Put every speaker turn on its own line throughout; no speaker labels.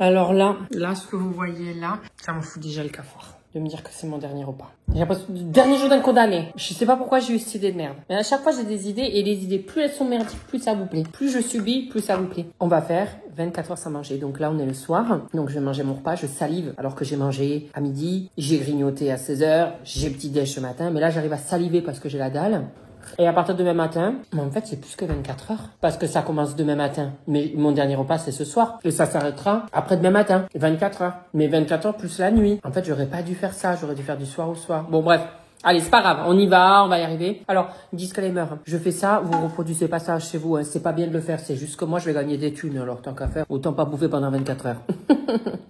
Alors là, ce que vous voyez là, ça me fout déjà le cafard. De me dire que c'est mon dernier repas. J'ai l'impression du dernier jour d'un condamné. Je sais pas pourquoi j'ai eu cette idée de merde. Mais à chaque fois, j'ai des idées et les idées, plus elles sont merdiques, plus ça vous plaît. Plus je subis, plus ça vous plaît. On va faire 24 heures sans manger. Donc là, on est le soir. Donc je vais manger mon repas. Je salive alors que j'ai mangé à midi. J'ai grignoté à 16 heures. J'ai petit déj ce matin. Mais là, j'arrive à saliver parce que j'ai la dalle. Et à partir de demain matin, mais en fait, c'est plus que 24 heures. Parce que ça commence demain matin. Mais mon dernier repas, c'est ce soir. Et ça s'arrêtera après demain matin. 24 heures. Mais 24 heures plus la nuit. En fait, j'aurais pas dû faire ça. J'aurais dû faire du soir au soir. Bon, bref. Allez, c'est pas grave. On y va y arriver. Alors, disclaimer. Je fais ça, vous reproduisez pas ça chez vous. Hein. C'est pas bien de le faire. C'est juste que moi, je vais gagner des thunes. Alors, tant qu'à faire, autant pas bouffer pendant 24 heures.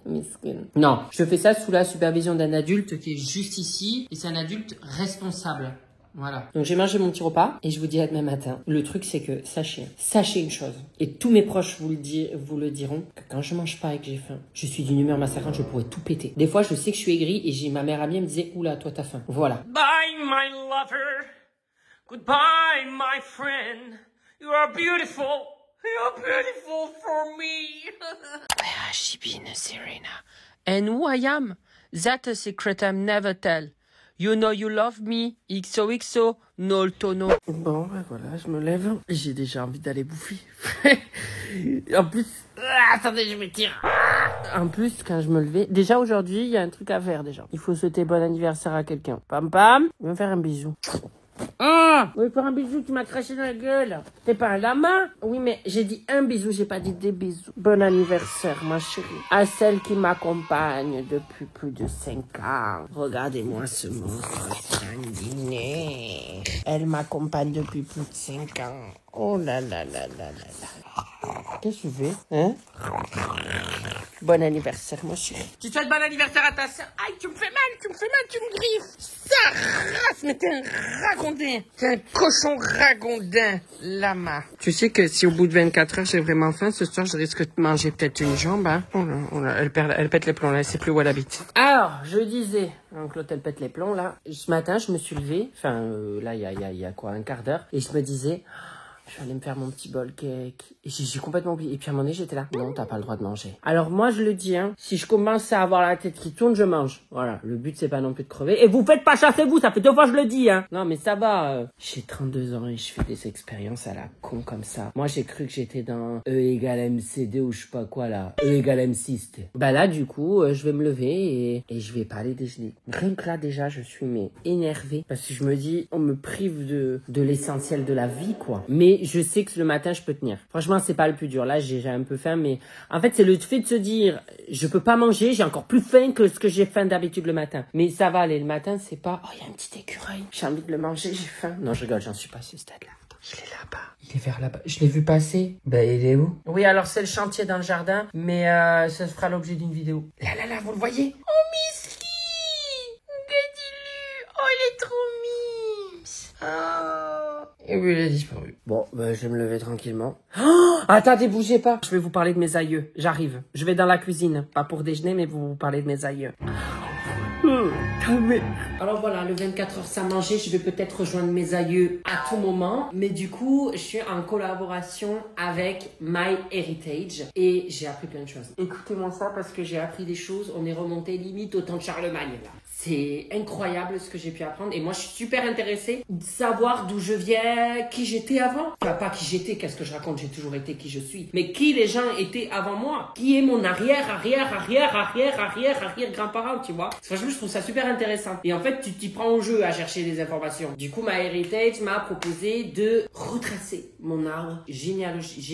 Miskin. Non. Je fais ça sous la supervision d'un adulte qui est juste ici. Et c'est un adulte responsable. Voilà. Donc j'ai mangé mon petit repas et je vous dis à demain matin. Le truc c'est que sachez une chose et tous mes proches vous le diront que quand je mange pas et que j'ai faim, je suis d'une humeur massacrante, je pourrais tout péter. Des fois je sais que je suis aigrie et j'ai ma mère amie elle me disait oula toi t'as faim. Voilà.
Bye my lover, goodbye my friend, you are beautiful for me.
Where has she been, Serena? And who I am? That's a secret I'm never tell. You know you love me, XOXO, no tono.
Bon, ben voilà, je me lève. J'ai déjà envie d'aller bouffer. En plus... attendez, je m'étire. En plus, quand je me levais... Déjà, aujourd'hui, il y a un truc à faire, déjà. Il faut souhaiter bon anniversaire à quelqu'un. Pam, pam. Je vais me faire un bisou. Oui, faire un bisou, tu m'as craché dans la gueule. T'es pas un lama? Oui, mais j'ai dit un bisou, j'ai pas dit des bisous. Bon anniversaire, ma chérie. À celle qui m'accompagne depuis plus de 5 ans. Regardez-moi ce monstre sanguinaire. Elle m'accompagne depuis plus de 5 ans. Oh là là là là là là. Qu'est-ce que tu fais? Hein? Bon anniversaire, mon chéri.
Tu souhaites bon anniversaire à ta sœur. Aïe, tu me fais mal, tu me griffes. Ça race, mais t'es un ragondin. T'es un cochon ragondin, lama.
Tu sais que si au bout de 24 heures j'ai vraiment faim, ce soir je risque de manger peut-être une jambe, hein. Oh là, elle pète les plombs là, elle sait plus où elle habite. Alors, je disais, donc l'autre elle pète les plombs là. Ce matin, je me suis levée, là il y a quoi, un quart d'heure, et je me disais... je vais aller me faire mon petit bol cake. Et j'ai complètement oublié. Et puis à un moment donné, j'étais là. Non, t'as pas le droit de manger. Alors moi, je le dis, hein. Si je commence à avoir la tête qui tourne, je mange. Voilà. Le but, c'est pas non plus de crever. Et vous faites pas chasser vous. Ça fait 2 fois que je le dis, hein. Non, mais ça va. J'ai 32 ans et je fais des expériences à la con comme ça. Moi, j'ai cru que j'étais dans E égale MCD ou je sais pas quoi, là. E égale M6. Bah là, du coup, je vais me lever et je vais pas aller déjeuner. Rien que là, déjà, je suis énervée. Parce que je me dis, on me prive de l'essentiel de la vie, quoi. Mais je sais que le matin, je peux tenir. Franchement, c'est pas le plus dur. Là, j'ai un peu faim, mais en fait, c'est le fait de se dire, je peux pas manger, j'ai encore plus faim que ce que j'ai faim d'habitude le matin. Mais ça va aller. Le matin, c'est pas, oh, il y a un petit écureuil. J'ai envie de le manger, j'ai faim. Non, je rigole, j'en suis pas à ce stade-là. Je l'ai là-bas. Il est vers là-bas. Je l'ai vu passer. Ben, il est où? Oui, alors c'est le chantier dans le jardin, mais ça fera l'objet d'une vidéo. Là, vous le voyez?
Oh, Misky! Regardez-le! Oh, il est trop mimes! Oh!
Et oui, il a disparu. Bon, ben, je vais me lever tranquillement. Oh, attendez, bougez pas. Je vais vous parler de mes aïeux. J'arrive. Je vais dans la cuisine. Pas pour déjeuner, mais pour vous parler de mes aïeux. Alors voilà, le 24 heures sans manger, je vais peut-être rejoindre mes aïeux à tout moment. Mais du coup, je suis en collaboration avec MyHeritage et j'ai appris plein de choses. Écoutez-moi ça parce que j'ai appris des choses. On est remonté limite au temps de Charlemagne là. C'est incroyable ce que j'ai pu apprendre et moi je suis super intéressée de savoir d'où je viens, qui j'étais avant. Enfin pas qui j'étais, qu'est-ce que je raconte, j'ai toujours été qui je suis. Mais qui les gens étaient avant moi. Qui est mon arrière grand-parent, tu vois. Franchement je trouve ça super intéressant. Et en fait tu t'y prends au jeu à chercher des informations. Du coup MyHeritage m'a proposé de retracer mon arbre généalogique,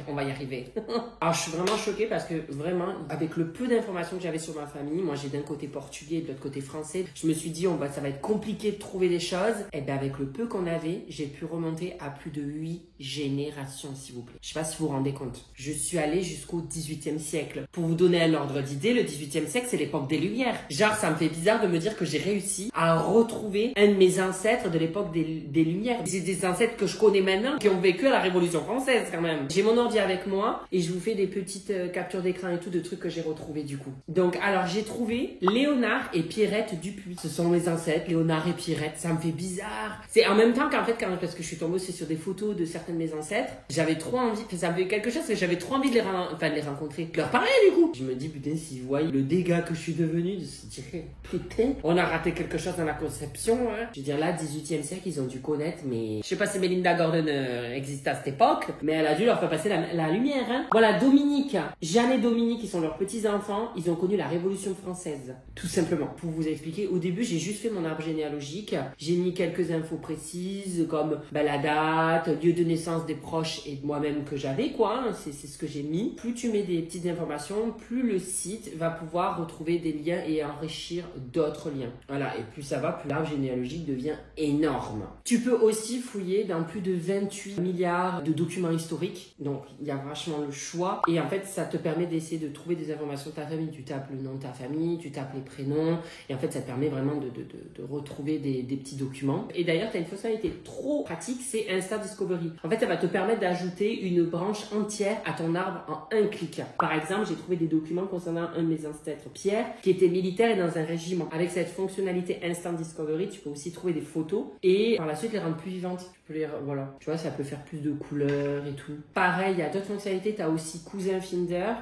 on va y arriver. Alors je suis vraiment choquée parce que vraiment avec le peu d'informations que j'avais sur ma famille, moi j'ai d'un côté portugais et de l'autre côté français, je me suis dit ça va être compliqué de trouver des choses. Et bien avec le peu qu'on avait, j'ai pu remonter à plus de 8 générations s'il vous plaît. Je sais pas si vous vous rendez compte. Je suis allée jusqu'au 18e siècle. Pour vous donner un ordre d'idée, le 18e siècle c'est l'époque des Lumières. Genre ça me fait bizarre de me dire que j'ai réussi à retrouver un de mes ancêtres de l'époque des Lumières. C'est des ancêtres que je connais maintenant, qui ont vécu à la Révolution française quand même. J'ai mon ordi avec moi et je vous fais des petites captures d'écran et tout de trucs que j'ai retrouvés du coup. Donc alors j'ai trouvé Léonard et Pierrette Dupuis. Ce sont mes ancêtres, Léonard et Pierrette. Ça me fait bizarre. C'est en même temps qu'en fait, parce que je suis tombée aussi sur des photos de certains de mes ancêtres, j'avais trop envie, ça me fait quelque chose, que j'avais trop envie de les rencontrer. De leur parler du coup. Je me dis, putain, s'ils voient le dégât que je suis devenue, ils se diraient, putain, on a raté quelque chose dans la conception. Hein. Je veux dire, là, 18e siècle, ils ont dû connaître, mais je sais pas si Melinda Gordon existait à cette époque, mais elle a dû leur faire passer la lumière. Hein. Voilà, Dominique, Jeanne et Dominique, ils sont leurs petits-enfants, ils ont connu la Révolution française. Tout simplement. Pour vous expliquer, au début, j'ai juste fait mon arbre généalogique. J'ai mis quelques infos précises, comme la date, lieu de naissance des proches et de moi-même que j'avais, quoi. Hein. C'est ce que j'ai mis. Plus tu mets des petites informations, plus le site va pouvoir retrouver des liens et enrichir d'autres liens. Voilà, et plus ça va, plus l'arbre généalogique devient énorme. Tu peux aussi fouiller dans plus de 28 milliards de documents historiques, donc il y a vachement le choix, et en fait ça te permet d'essayer de trouver des informations de ta famille. Tu tapes le nom de ta famille, tu tapes les prénoms, et en fait ça te permet vraiment de retrouver des petits documents. Et d'ailleurs tu as une fonctionnalité trop pratique, c'est Insta Discovery. En fait ça va te permettre d'ajouter une branche entière à ton arbre en un clic. Par exemple, j'ai trouvé des documents concernant un de mes ancêtres, Pierre, qui était militaire et dans un régiment. Avec cette fonctionnalité Instant Discovery, tu peux aussi trouver des photos et par la suite les rendre plus vivantes. Tu peux voilà. Tu vois, ça peut faire plus de couleurs et tout. Pareil, il y a d'autres fonctionnalités. Tu as aussi Cousin Finder,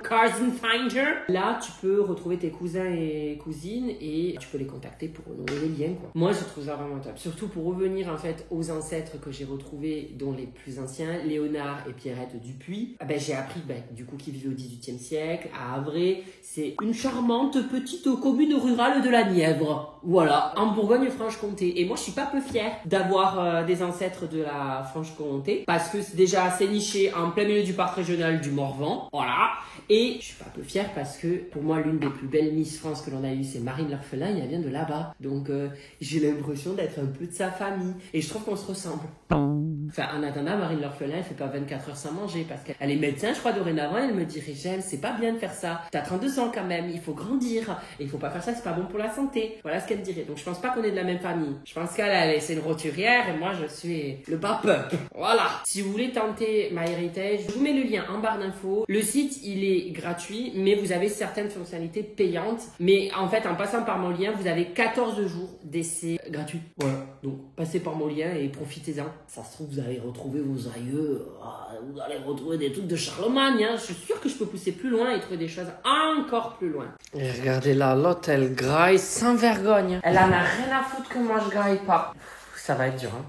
Cousin Finder. Là, tu peux retrouver tes cousins et cousines et tu peux les contacter pour renouer les liens, quoi. Moi, je trouve ça vraiment top. Surtout pour revenir, en fait, aux ancêtres que j'ai retrouvés, dont les plus anciens, Léonard et Pierrette Dupuis. J'ai appris, du coup, qu'ils vivaient au XVIIIe siècle, à Havray. C'est une charmante petite commune rurale de la Nièvre. Voilà, en Bourgogne-Franche-Comté. Et moi, je suis pas peu fière d'avoir des ancêtres de la Franche-Comté, parce que c'est déjà assez niché en plein milieu du parc régional du Morvan. Voilà. Et je suis pas peu fière parce que, pour moi, l'une des plus belles Miss France que l'on a eues, c'est Marine L'Orphelin, et elle vient de là-bas. Donc, j'ai l'impression d'être un peu de sa famille. Et je trouve qu'on se ressemble. Enfin, en attendant, Marine L'Orphelin, elle fait pas 24 heures sans manger, parce qu'elle est médecin, je crois, dorénavant. Elle me dit, Régène, c'est pas bien de faire ça. T'as 32 ans quand même, il faut grandir. Et il faut pas faire ça, c'est pas bon pour la santé. Voilà ce qu'elle me dirait. Donc, je pense pas qu'on est de la même famille. Je pense qu'elle, c'est une roturière, et moi, je suis le bas peuple. Voilà. Si vous voulez tenter MyHeritage, je vous mets le lien en barre d'infos. Le site, il est gratuit, mais vous avez certaines fonctionnalités payantes. Mais en fait, en passant par mon lien, vous avez 14 jours d'essai gratuit. Voilà. Donc, passez par mon lien et profitez-en. Ça se trouve, vous allez retrouver vos aïeux. Vous allez retrouver des trucs de Charlemagne. Hein. Je suis sûre que je peux pousser plus loin et trouver des choses encore plus loin. Et regardez là, l'autre, elle graille sans vergogne. Elle en a rien à foutre que moi je graille pas. Ça va être dur, hein.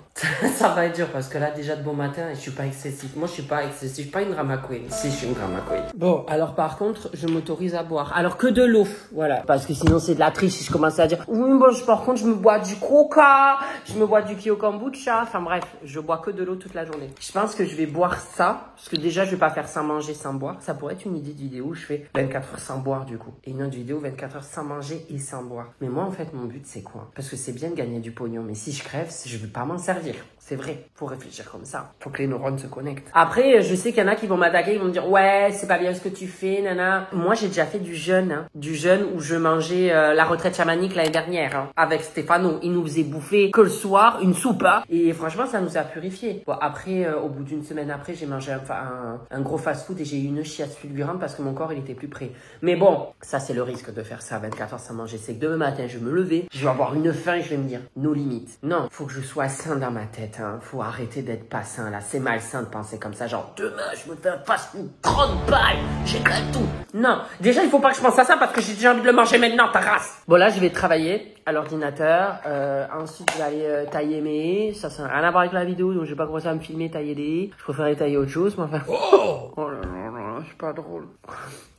Ça va être dur parce que là, déjà de bon matin, je suis pas excessif. Moi, je suis pas excessif. Je suis pas une drama queen. Si, je suis une drama queen. Bon, alors par contre, je m'autorise à boire. Alors que de l'eau. Voilà. Parce que sinon, c'est de la triche si je commence à dire, oui, bon, par contre, je me bois du coca, je me bois du Kyo Kombucha. Enfin bref, je bois que de l'eau toute la journée. Je pense que je vais boire ça. Parce que déjà, je vais pas faire sans manger, sans boire. Ça pourrait être une idée de vidéo où je fais 24 heures sans boire, du coup. Et une autre vidéo, 24 heures sans manger et sans boire. Mais moi, en fait, mon but, c'est quoi? Parce que c'est bien de gagner du pognon. Mais si je crève, je vais pas m'en servir. C'est vrai. Faut réfléchir comme ça. Faut que les neurones se connectent. Après, je sais qu'il y en a qui vont m'attaquer, ils vont me dire, ouais, c'est pas bien ce que tu fais, nana. Moi, j'ai déjà fait du jeûne, hein. Du jeûne où je mangeais la retraite chamanique l'année dernière, hein. Avec Stéphano. Il nous faisait bouffer que le soir une soupe, hein. Et franchement, ça nous a purifié. Bon, après, au bout d'une semaine après, j'ai mangé un gros fast-food et j'ai eu une chiasse fulgurante parce que mon corps, il était plus prêt. Mais bon, ça, c'est le risque de faire ça 24 heures sans manger. C'est que demain matin, je vais me lever, je vais avoir une faim et je vais me dire, nos limites. Non, faut que je sois sain dans ma tête, hein. Faut arrêter d'être pas sain, là. C'est malsain de penser comme ça, genre, demain, je me fais un fast-food 30 balles, j'éclate tout. Non. Déjà, il faut pas que je pense à ça parce que j'ai déjà envie de le manger maintenant, ta race. Bon, là, je vais travailler à l'ordinateur. Ensuite, je vais aller tailler mes haies. Ça n'a rien à voir avec la vidéo, donc je vais pas commencer à me filmer tailler des haies. Je préférais tailler autre chose, mais enfin... Oh là là là, c'est pas drôle.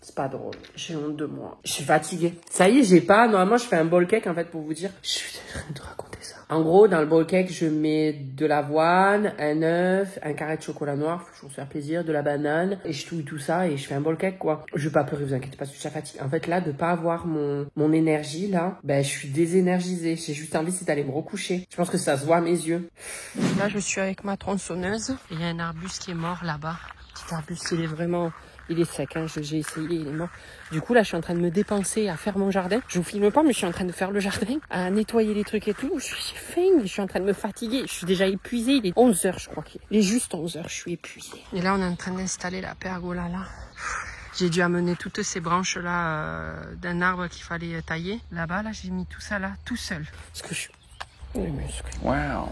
C'est pas drôle. J'ai honte de moi. Je suis fatiguée. Ça y est, j'ai pas... Normalement, je fais un bowl cake, en fait, pour vous dire. Je suis en train de raconter ça. En gros, dans le bowl cake, je mets de l'avoine, un œuf, un carré de chocolat noir, faut toujours se faire plaisir, de la banane, et je touille tout ça et je fais un bowl cake, quoi. Je vais pas pleurer, vous inquiétez pas, je suis déjà fatiguée. En fait, là, de pas avoir mon énergie, là, je suis désénergisée. J'ai juste envie, c'est d'aller me recoucher. Je pense que ça se voit à mes yeux. Là, je suis avec ma tronçonneuse. Il y a un arbuste qui est mort là-bas. Petit arbuste, il est vraiment... Il est sec, hein, j'ai essayé, il est mort. Du coup, là, je suis en train de me dépenser à faire mon jardin. Je vous filme pas, mais je suis en train de faire le jardin, à nettoyer les trucs et tout. J'ai faim, je suis en train de me fatiguer. Je suis déjà épuisée, il est 11h, je crois. Il est juste 11h, je suis épuisée. Et là, on est en train d'installer la pergola, là. J'ai dû amener toutes ces branches-là d'un arbre qu'il fallait tailler. Là-bas, là, j'ai mis tout ça là, tout seul. Parce que je suis... Les muscles. Wow.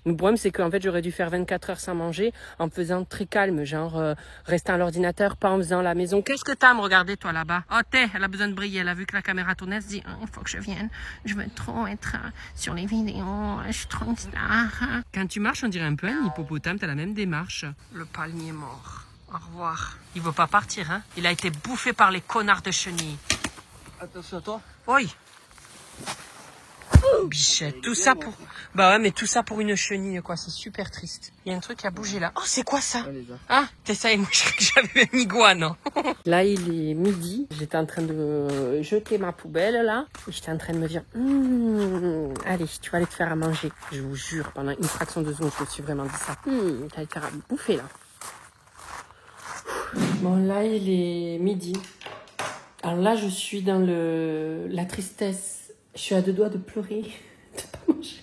Le problème, c'est qu'en fait, j'aurais dû faire 24 heures sans manger en me faisant très calme, genre rester à l'ordinateur, pas en faisant la maison. Qu'est-ce que t'as à me regarder, toi, là-bas? Oh, elle a besoin de briller. Elle a vu que la caméra tournait, elle se dit, oh, il faut que je vienne. Je veux trop être sur les vidéos. Je suis trop une star. Quand tu marches, on dirait un peu un hippopotame. T'as la même démarche. Le palmier mort. Au revoir. Il veut pas partir, hein? Il a été bouffé par les connards de chenilles.
Attention à toi.
Oui. Bichette, tout ça pour... Bah ouais, mais tout ça pour une chenille, quoi. C'est super triste. Il y a un truc qui a bougé là. Oh, c'est quoi ça? Ah, t'essayes, moi j'avais une iguane, non? Là, il est midi. J'étais en train de jeter ma poubelle, là. J'étais en train de me dire, allez, tu vas aller te faire à manger. Je vous jure, pendant une fraction de seconde, je me suis vraiment dit ça. Tu vas te faire à bouffer, là. Bon, là, il est midi. Alors là, je suis dans la tristesse. Je suis à deux doigts de pleurer, de pas manger.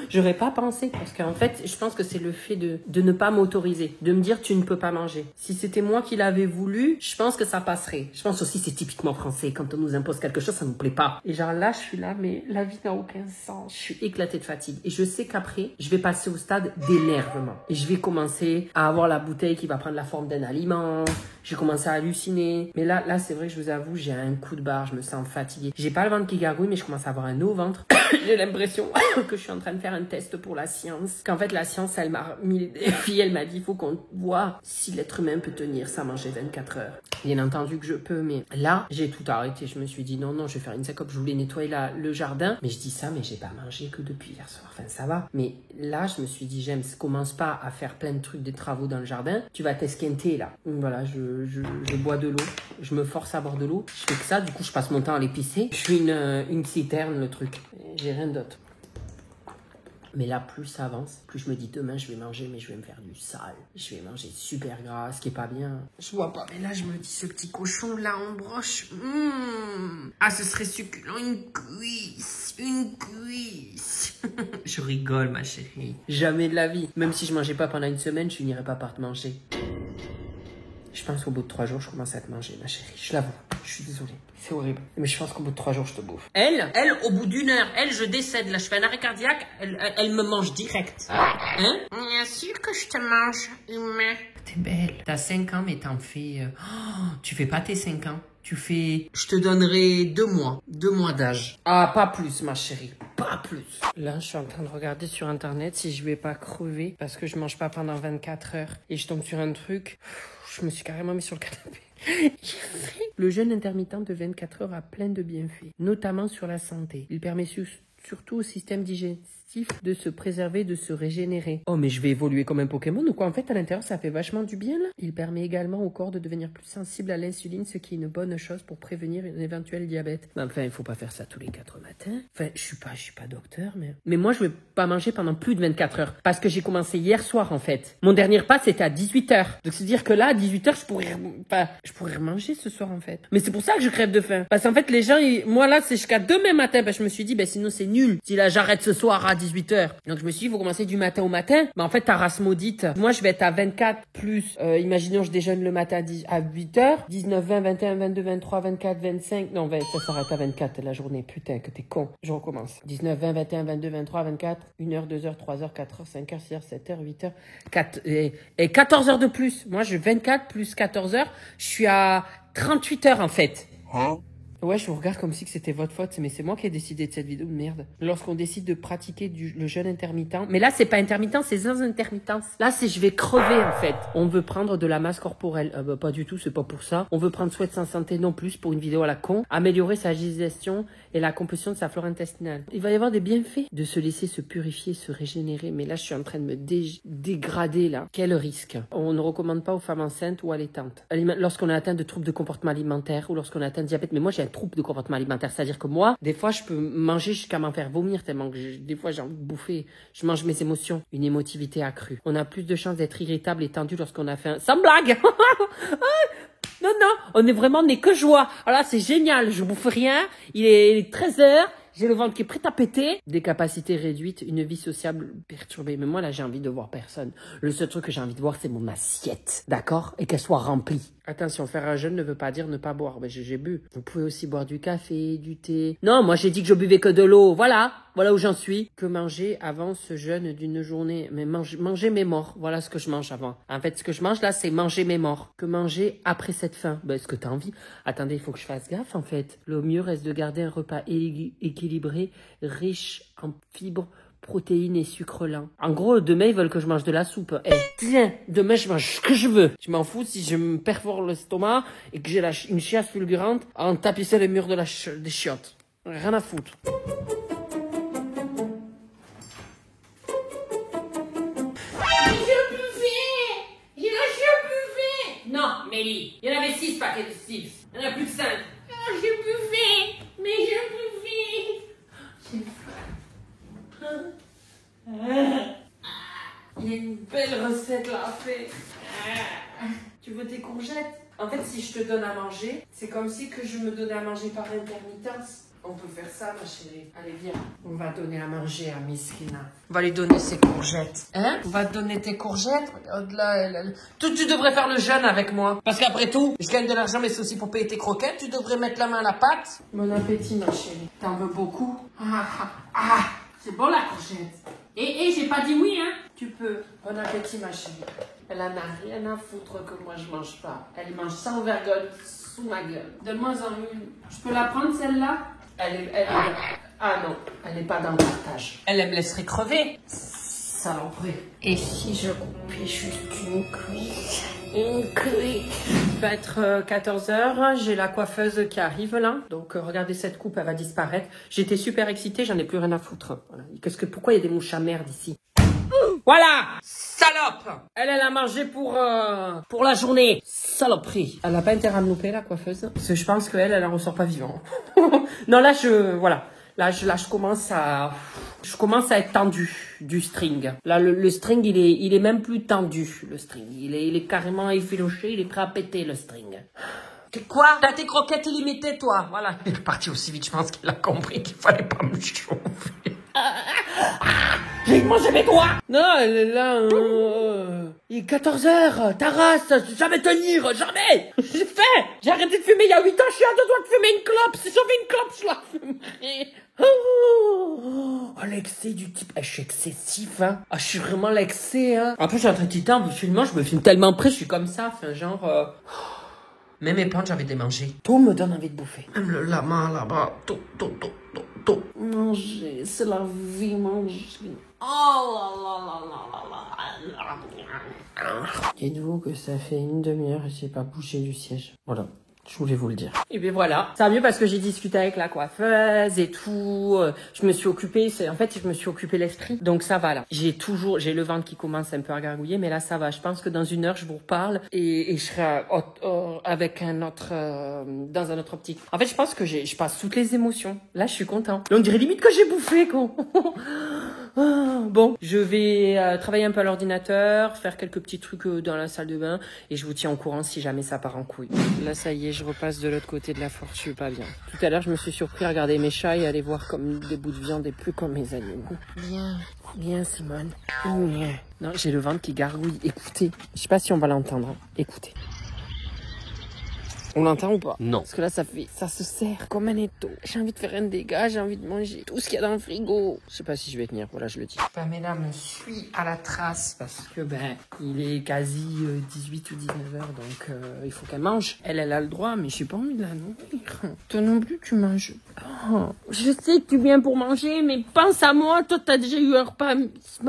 J'aurais pas pensé, parce qu'en fait, je pense que c'est le fait de ne pas m'autoriser, de me dire tu ne peux pas manger. Si c'était moi qui l'avais voulu, je pense que ça passerait. Je pense aussi c'est typiquement français, quand on nous impose quelque chose, ça nous plaît pas. Et genre là, je suis là, mais la vie n'a aucun sens. Je suis éclatée de fatigue. Et je sais qu'après, je vais passer au stade d'énervement. Et je vais commencer à avoir la bouteille qui va prendre la forme d'un aliment. Je vais commencer à halluciner. Mais là, c'est vrai que je vous avoue, j'ai un coup de barre, je me sens fatiguée. J'ai pas le ventre qui gargouille, mais je commence à avoir un nœud au ventre. J'ai l'impression que je suis en train de faire un test pour la science. Qu'en fait, la science, elle m'a mis le défi. Elle m'a dit, il faut qu'on voit si l'être humain peut tenir sans manger 24 heures. Bien entendu que je peux, mais là, j'ai tout arrêté. Je me suis dit, non, je vais faire une sacope. Je voulais nettoyer le jardin. Mais je dis ça, mais j'ai pas mangé que depuis hier soir. Enfin, ça va. Mais là, je me suis dit, James, commence pas à faire plein de trucs, des travaux dans le jardin. Tu vas t'esquinter, là. Donc, voilà, je bois de l'eau. Je me force à boire de l'eau. Je fais que ça. Du coup, je passe mon temps à l'épicer. Je suis une citerne, le truc. J'ai rien d'autre. Mais là, plus ça avance, plus je me dis demain je vais manger, mais je vais me faire du sale. Je vais manger super gras, ce qui est pas bien. Je vois pas, mais là je me dis ce petit cochon là en broche. Ah, ce serait succulent, une cuisse. Je rigole ma chérie. Jamais de la vie. Même si je mangeais pas pendant une semaine, je finirais pas par te manger. Je pense qu'au bout de 3 jours, je commence à te manger, ma chérie. Je l'avoue. Je suis désolée. C'est horrible. Mais je pense qu'au bout de 3 jours, je te bouffe. Elle, au bout d'une heure, je décède. Là, je fais un arrêt cardiaque. Elle me mange direct. Hein? Bien sûr que je te mange, humain. T'es belle. T'as 5 ans, mais t'en fais... tu fais pas tes 5 ans. Tu fais... Je te donnerai 2 mois. 2 mois d'âge. Ah, pas plus, ma chérie. Pas plus. Là, je suis en train de regarder sur Internet si je vais pas crever parce que je mange pas pendant 24 heures. Et je tombe sur un truc... Je me suis carrément mis sur le canapé. Le jeûne intermittent de 24 heures a plein de bienfaits, notamment sur la santé. Il permet surtout au système digestif de se préserver, de se régénérer. Oh, mais je vais évoluer comme un Pokémon ou quoi? En fait, à l'intérieur, ça fait vachement du bien, là. Il permet également au corps de devenir plus sensible à l'insuline, ce qui est une bonne chose pour prévenir un éventuel diabète. Mais enfin, il faut pas faire ça tous les 4 matins. Enfin, je suis pas docteur, mais moi, je vais pas manger pendant plus de 24 heures. Parce que j'ai commencé hier soir, en fait. Mon dernier repas, c'était à 18h. Donc, c'est-à-dire que là, à 18h, je pourrais manger ce soir, en fait. Mais c'est pour ça que je crève de faim. Parce qu'en fait, les gens, moi, là, c'est jusqu'à demain matin. Je me suis dit, sinon, c'est nul. Si là, j'arrête ce soir à 18h. Donc je me suis dit, il faut commencer du matin au matin. Mais en fait, ta race maudite. Moi, je vais être à 24 plus, imaginons, je déjeune le matin à 8h. 19, 20, 21, 22, 23, 24, 25. Non, ça s'arrête à 24 la journée. Putain, que t'es con. Je recommence. 19, 20, 21, 22, 23, 24. 1h, 2h, 3h, 4h, 5h, 6h, 7h, 8h. 4, et 14 heures de plus. Moi, je 24 plus 14 heures. Je suis à 38 heures, en fait. Hein? Ouais, je vous regarde comme si que c'était votre faute, mais c'est moi qui ai décidé de cette vidéo de merde. Lorsqu'on décide de pratiquer le jeûne intermittent, mais là c'est pas intermittent, c'est sans intermittence. Là c'est je vais crever en fait. On veut prendre de la masse corporelle, pas du tout, c'est pas pour ça. On veut prendre soin de sa santé non plus pour une vidéo à la con, améliorer sa digestion et la compulsion de sa flore intestinale. Il va y avoir des bienfaits de se laisser se purifier, se régénérer, mais là je suis en train de me dégrader là. Quel risque. On ne recommande pas aux femmes enceintes ou allaitantes. Lorsqu'on a atteint de troubles de comportement alimentaire ou lorsqu'on a atteint de diabète, mais moi j'ai un trouble de comportement alimentaire, c'est-à-dire que moi, des fois, je peux manger jusqu'à m'en faire vomir tellement que des fois, j'ai envie de bouffer. Je mange mes émotions, une émotivité accrue. On a plus de chances d'être irritable et tendu lorsqu'on a faim. Sans blague. Non, on n'est que joie. Alors là, c'est génial, je bouffe rien, il est 13h, j'ai le ventre qui est prêt à péter. Des capacités réduites, une vie sociable perturbée. Mais moi, là, j'ai envie de voir personne. Le seul truc que j'ai envie de voir, c'est mon assiette. D'accord? Et qu'elle soit remplie. Attention, faire un jeûne ne veut pas dire ne pas boire. Ben, j'ai bu. Vous pouvez aussi boire du café, du thé. Non, moi j'ai dit que je buvais que de l'eau. Voilà. Voilà où j'en suis. Que manger avant ce jeûne d'une journée? Mais manger mes morts. Voilà ce que je mange avant. En fait, ce que je mange là, c'est manger mes morts. Que manger après cette faim? Ben, est-ce que t'as envie? Attendez, il faut que je fasse gaffe en fait. Le mieux reste de garder un repas équilibré, riche en fibres, protéines et sucres lents. En gros, demain, ils veulent que je mange de la soupe. Eh, tiens, demain, je mange ce que je veux. Je m'en fous si je me perfore l'estomac et que j'ai une chiasse fulgurante à en tapisser les murs des chiottes. Rien à foutre.
Non, Mélie, il y en avait 6 paquets de chips. Il y en a plus de 5. Ah, j'ai buffé, mais j'ai buffé.
Il y a une belle recette là à faire. Tu veux tes courgettes? En fait, si je te donne à manger, c'est comme si que je me donnais à manger par intermittence. On peut faire ça, ma chérie. Allez, viens. On va donner à manger à Miskina. On va lui donner ses courgettes. Hein? On va te donner tes courgettes. Regarde là, tu devrais faire le jeûne avec moi. Parce qu'après tout, je gagne de l'argent, mais c'est aussi pour payer tes croquettes. Tu devrais mettre la main à la pâte. Bon appétit, ma chérie. T'en veux beaucoup? C'est bon la courgette.
Et j'ai pas dit oui, hein.
Tu peux. Bon appétit, ma chérie. Elle en a rien à foutre que moi je mange pas. Elle mange sans vergogne sous ma gueule. Donne-moi en une. Je peux la prendre celle-là? Ah non, elle n'est pas dans le partage. Elle me laisserait crever. Saloperie. Et si je coupais juste une cuisse? Une cuisse. Il va être 14h, j'ai la coiffeuse qui arrive là. Donc regardez cette coupe, elle va disparaître. J'étais super excitée, j'en ai plus rien à foutre. Voilà. Pourquoi il y a des mouches à merde ici? Voilà! Salope! Elle a mangé pour la journée. Saloperie. Elle n'a pas intérêt à me louper, la coiffeuse. Parce que je pense qu'elle, elle en ressort pas vivant. Non, là, voilà. Là, je commence à être tendu du string. Là, le string, il est même plus tendu, le string. Il est carrément effiloché, il est prêt à péter, le string. Quoi? T'as tes croquettes illimitées, toi. Voilà. Il est parti aussi vite, je pense qu'il a compris qu'il fallait pas me chauffer. J'ai mangé mes doigts. Non, elle est là. Il est 14h. Ta race, jamais tenir, jamais. J'ai arrêté de fumer il y a 8 ans. Je suis à 2 doigts de fumer une clope. Si j'avais une clope, je la fumerais. Oh, l'excès du type. Je suis excessif, hein. Je suis vraiment l'excès, hein. Après, je suis en train de titer, finalement, je me filme tellement près, je suis comme ça. Enfin, genre. Même mes plantes, j'avais démangé. Tout me donne envie de bouffer. Même le lama là-bas. Tout. Manger, c'est la vie, manger. Dites-vous que ça fait une demi-heure et j'ai pas bougé du siège. Voilà. Je voulais vous le dire. Et bien voilà. Ça va mieux parce que j'ai discuté avec la coiffeuse et tout. Je me suis occupée, je me suis occupé l'esprit. Donc ça va là. J'ai le ventre qui commence un peu à gargouiller, mais là ça va. Je pense que dans 1 heure, je vous reparle et je serai avec dans un autre optique. En fait, je pense que je passe toutes les émotions. Là, je suis content. Donc, on dirait limite que j'ai bouffé, con. Bon, je vais travailler un peu à l'ordinateur, faire quelques petits trucs dans la salle de bain et je vous tiens au courant si jamais ça part en couille. Là, ça y est, je repasse de l'autre côté de la force, je suis pas bien. Tout à l'heure, je me suis surpris à regarder mes chats et à les voir comme des bouts de viande et plus comme mes animaux. Bien, Simone. Bien. Non, j'ai le ventre qui gargouille. Écoutez, je sais pas si on va l'entendre. Hein. Écoutez. On l'entend ou pas? Non. Parce que là, ça se serre comme un étau. J'ai envie de faire un dégât, j'ai envie de manger tout ce qu'il y a dans le frigo. Je sais pas si je vais tenir, voilà, je le dis. Pamela me suit à la trace parce que, il est quasi 18 ou 19 heures, donc il faut qu'elle mange. Elle a le droit, mais j'ai pas envie de la nourrir. Toi non plus, tu manges pas. Je sais que tu viens pour manger, mais pense à moi. Toi, t'as déjà eu un repas ce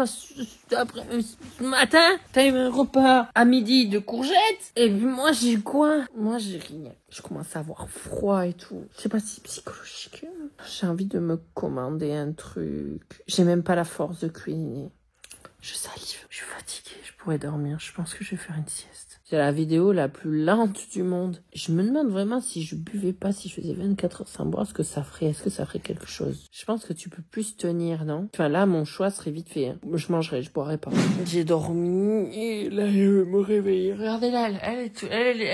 matin. T'as eu un repas à midi de courgettes. Et puis moi, j'ai quoi? Moi, j'ai rien. Je commence à avoir froid et tout. Je sais pas si c'est psychologique. J'ai envie de me commander un truc. J'ai même pas la force de cuisiner. Je salive. Je suis fatiguée. Je pourrais dormir. Je pense que je vais faire une sieste. C'est la vidéo la plus lente du monde. Je me demande vraiment si je buvais pas, si je faisais 24 heures sans boire, est-ce que ça ferait quelque chose? Je pense que tu peux plus tenir, non? Enfin là, mon choix serait vite fait. Hein. Je mangerais, je boirais pas. J'ai dormi et là, je me réveille. Regardez là, elle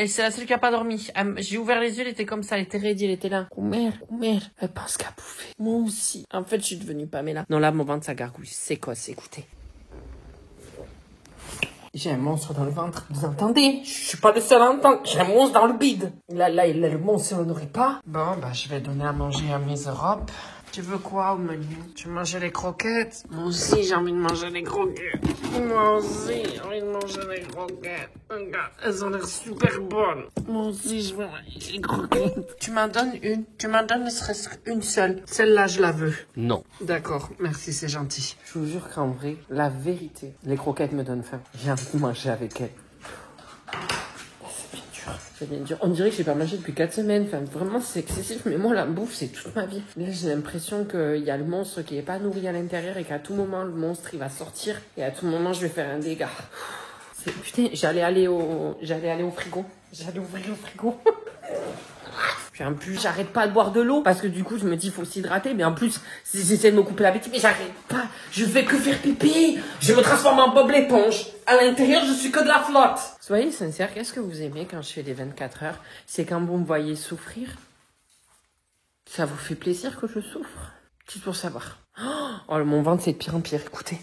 c'est la seule qui a pas dormi. J'ai ouvert les yeux, elle était comme ça, elle était ready, elle était là. Mère, elle pense qu'à bouffer. Moi aussi. En fait, je suis devenue Pamela. Non, là, mon ventre, ça gargouille. C'est quoi, écoutez. J'ai un monstre dans le ventre. Vous entendez? Je suis pas le seul à entendre. J'ai un monstre dans le bide. Là, le monstre, si on le nourrit pas. Bon, bah, je vais donner à manger à mes Europes. Tu veux quoi au menu? Tu veux manger les croquettes? Moi aussi, j'ai envie de manger les croquettes. Moi aussi, j'ai envie de manger les croquettes. Regarde, elles ont l'air super bonnes. Moi aussi, je veux manger les croquettes. Tu m'en donnes une? Tu m'en donnes ne serait-ce qu'une seule? Celle-là, je la veux.
Non.
D'accord, merci, c'est gentil. Je vous jure qu'en vrai, la vérité, les croquettes me donnent faim. J'ai envie de manger avec elles. C'est bien dur. On dirait que j'ai pas mangé depuis 4 semaines. Enfin, vraiment, c'est excessif. Mais moi, la bouffe, c'est toute ma vie. Là, j'ai l'impression qu'il y a le monstre qui est pas nourri à l'intérieur et qu'à tout moment, le monstre, il va sortir. Et à tout moment, je vais faire un dégât. Putain, j'allais aller au frigo. J'allais ouvrir le frigo. Puis en plus, j'arrête pas de boire de l'eau parce que du coup, je me dis, il faut s'hydrater. Mais en plus, j'essaie de me couper l'appétit, mais j'arrête pas. Je fais que faire pipi. Je me transforme en Bob l'éponge. À l'intérieur, je suis que de la flotte. Soyez sincères, qu'est-ce que vous aimez quand je fais des 24 heures? C'est quand vous me voyez souffrir? Ça vous fait plaisir que je souffre? Juste pour savoir. Oh, mon ventre, c'est de pire en pire, écoutez.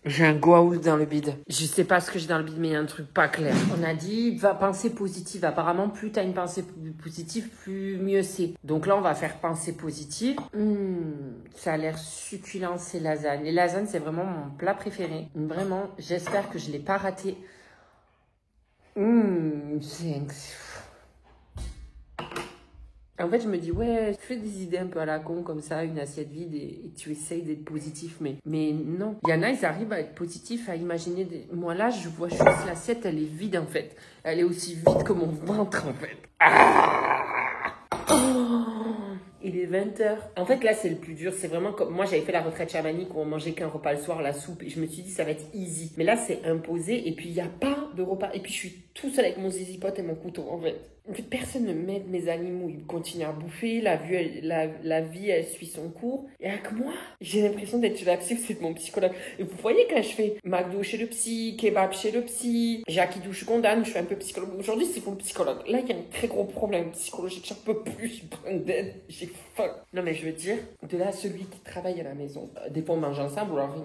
J'ai un goa'uld dans le bide. Je sais pas ce que j'ai dans le bide, mais il y a un truc pas clair. On a dit, va penser positive. Apparemment, plus t'as une pensée positive, plus mieux c'est. Donc là, on va faire pensée positive. Ça a l'air succulent, ces lasagnes. Les lasagnes, c'est vraiment mon plat préféré. Vraiment, j'espère que je l'ai pas raté. En fait, je me dis, ouais, tu fais des idées un peu à la con, comme ça, une assiette vide, et tu essayes d'être positif, mais non. Il y en a, ils arrivent à être positifs, à imaginer des... Moi, là, je vois juste l'assiette, elle est vide, en fait. Elle est aussi vide que mon ventre, en fait. Il est 20h. En fait, là, c'est le plus dur. C'est vraiment comme... Moi, j'avais fait la retraite chamanique où on mangeait qu'un repas le soir, la soupe. Et je me suis dit, ça va être easy. Mais là, c'est imposé. Et puis, il n'y a pas de repas. Et puis, je suis tout seul avec mon zizipote et mon couteau, en fait. En fait, personne ne m'aide. Mes animaux, ils continuent à bouffer. La vie, elle suit son cours. Et avec moi, j'ai l'impression d'être chez la psy. C'est mon psychologue. Et vous voyez, quand je fais McDo chez le psy, kebab chez le psy, Jackie douche condamne, je fais un peu psychologue. Aujourd'hui, c'est pour le psychologue. Là, il y a un très gros problème psychologique. J'en peux plus. J'ai besoin d'aide. J'ai faim. Non, mais je veux dire, de là, celui qui travaille à la maison, des fois, on mange ensemble, ou alors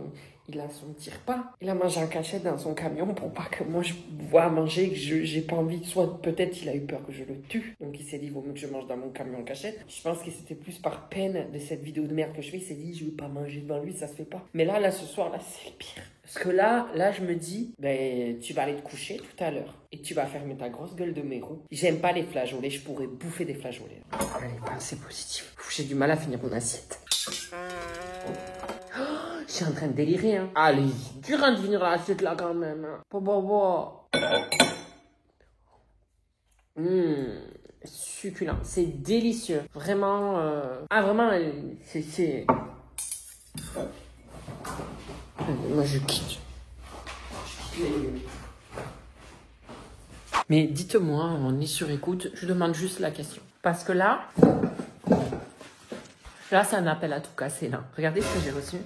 il a son petit repas. Il a mangé en cachette dans son camion pour pas que moi je vois manger et que j'ai pas envie. Soit peut-être il a eu peur que je le tue. Donc il s'est dit, il vaut mieux que je mange dans mon camion en cachette. Je pense que c'était plus par peine de cette vidéo de merde que je fais. Il s'est dit, je veux pas manger devant lui, ça se fait pas. Mais là, ce soir, là, c'est le pire. Parce que là, je me dis, ben, tu vas aller te coucher tout à l'heure. Et tu vas fermer ta grosse gueule de mérou. J'aime pas les flageolets, je pourrais bouffer des flageolets. Allez, c'est positif. J'ai du mal à finir mon assiette. Je suis en train de délirer, hein. Allez, dur de finir l'assiette là quand même. Succulent, c'est délicieux. Vraiment, vraiment, c'est... Moi, je quitte. Mais dites-moi, on est sur écoute, je demande juste la question. Parce que là, c'est un appel à tout casser, là. Regardez ce que j'ai reçu.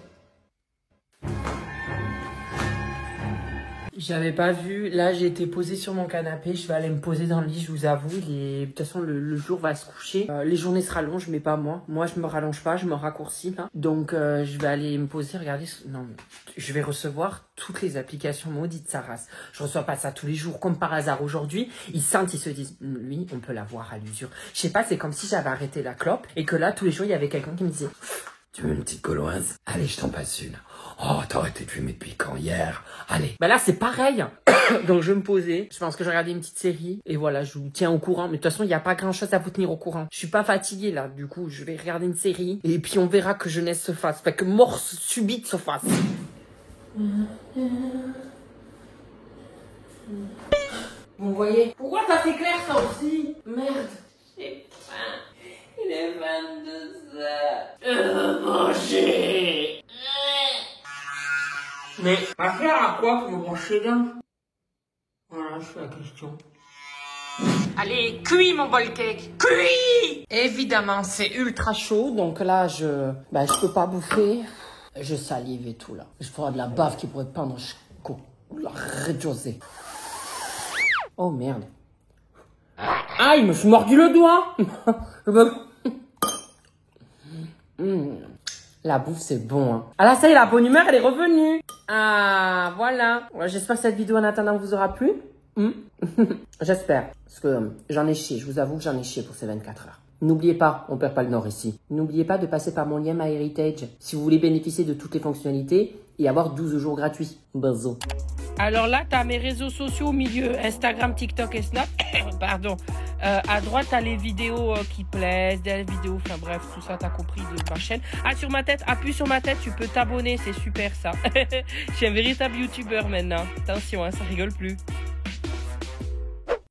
J'avais pas vu. Là, j'ai été posée sur mon canapé. Je vais aller me poser dans le lit, je vous avoue. De toute façon, le jour va se coucher. Les journées se rallongent, mais pas moi. Moi, je me rallonge pas, je me raccourcis, là. Donc, je vais aller me poser. Regardez. Non, mais je vais recevoir toutes les applications maudites, sa race. Je reçois pas ça tous les jours. Comme par hasard, aujourd'hui, ils sentent, ils se disent, lui, on peut l'avoir à l'usure. Je sais pas, c'est comme si j'avais arrêté la clope et que là, tous les jours, il y avait quelqu'un qui me disait, tu veux une petite gauloise? Allez, je t'en passe une. Oh, t'as arrêté de fumer depuis quand? Hier? Allez. Bah là, c'est pareil. Donc, je vais me poser. Je pense que je vais regarder une petite série. Et voilà, je vous tiens au courant. Mais de toute façon, il n'y a pas grand-chose à vous tenir au courant. Je suis pas fatiguée, là. Du coup, je vais regarder une série. Et puis, on verra que jeunesse se fasse. Fait que mort subite se fasse. Vous voyez? Pourquoi ça s'éclaire, ça aussi? Merde. J'ai faim. Il est 22h. Manger. Mais à faire à quoi pour me brancher les dents? Voilà, c'est la question.
Allez, cuis mon bol cake, cuis!
Évidemment, c'est ultra chaud, donc là, je peux pas bouffer. Je salive et tout, là. Je ferai de la bave qui pourrait pendre jusqu'au... la rez-de-chaussée. Oh, merde. Ah, il me suis mordu le doigt. La bouffe, c'est bon, hein. Ah là, ça y est, la bonne humeur, elle est revenue. Ah, voilà. Ouais, j'espère que cette vidéo en attendant vous aura plu. J'espère. Parce que j'en ai chié. Je vous avoue que j'en ai chié pour ces 24 heures. N'oubliez pas, on perd pas le nord ici. N'oubliez pas de passer par mon lien MyHeritage si vous voulez bénéficier de toutes les fonctionnalités et avoir 12 jours gratuits. Bisous.
Alors là, tu as mes réseaux sociaux au milieu, Instagram, TikTok et Snap. Pardon. À droite, tu as les vidéos qui plaisent, des vidéos, enfin bref, tout ça, tu as compris de ma chaîne. Ah, sur ma tête, appuie sur ma tête, tu peux t'abonner, c'est super ça. Je suis un véritable YouTuber maintenant. Attention, hein, ça rigole plus.